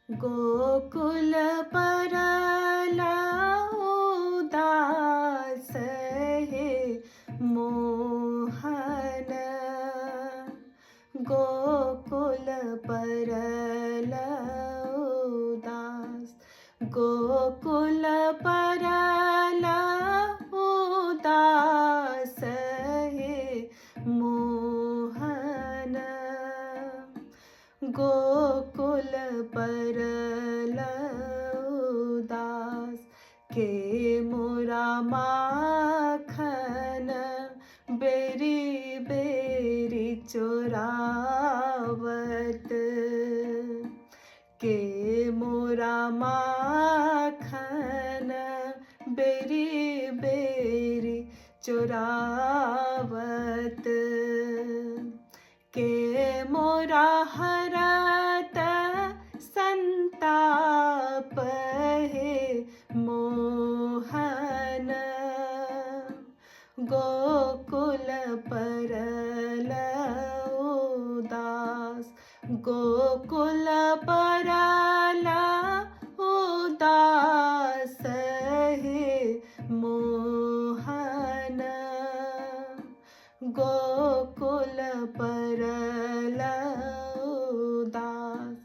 गोकुल परला उदास हे मोहन गोकुल परला उदास गोकुल परला उदास हे मोहन गोकुल परला उदास के मोरा माखन बेरी बेरी चोरावत के मोरा माखन बेरी बेरी चोरावत के मोरा हरत संताप हे मोहन गोकुल परला उदास गोकुल परला उदास हे मोहन गोकुल परला उदास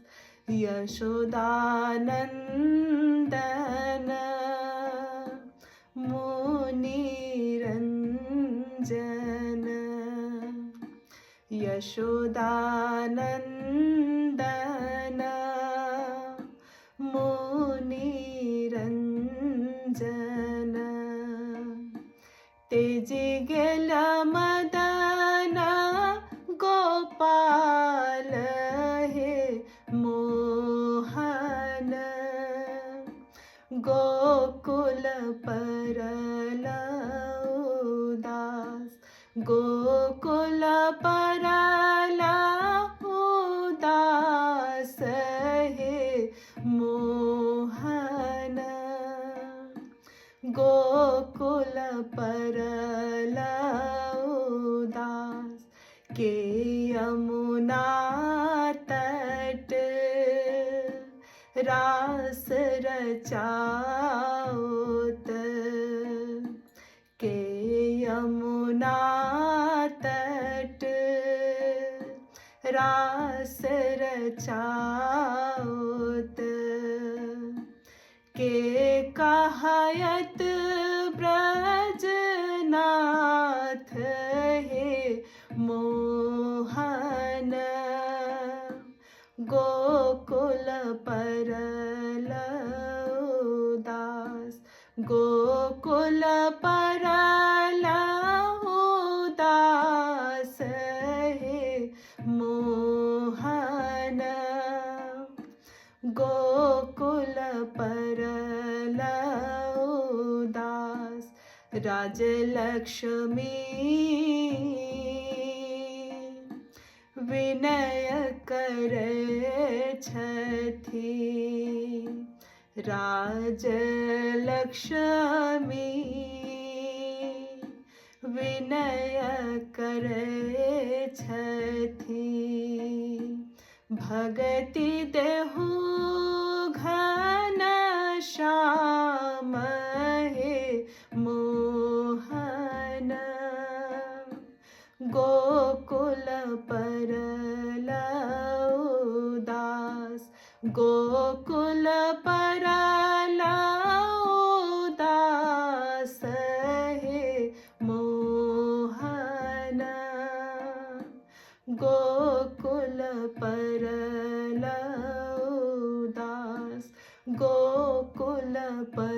यशोदानंदन मुनिरंजन यशोदानंदन मुनिरंजन तेजी गेला मदन गोपाल हे मोहन गोकुल परला उदास गोकुल परला उदास हे मोहन गोकुल परला उदास के यमुना तट रास रचाओत के यमुना तट रास रचाओत के कहयत ब्रजनाथ हे मोहन गोकुल परला उदास गोकुल परला उदास हे मोहन गोकुल परला उदास राजलक्ष्मी विनय करे छथि राजलक्ष्मी विनय करे छथि भगति देहु घन श्याम हे मोहन गोकुल परला उदास गोकुल परला उदास हे मोहन गोकुल परला उदास गोकुल पर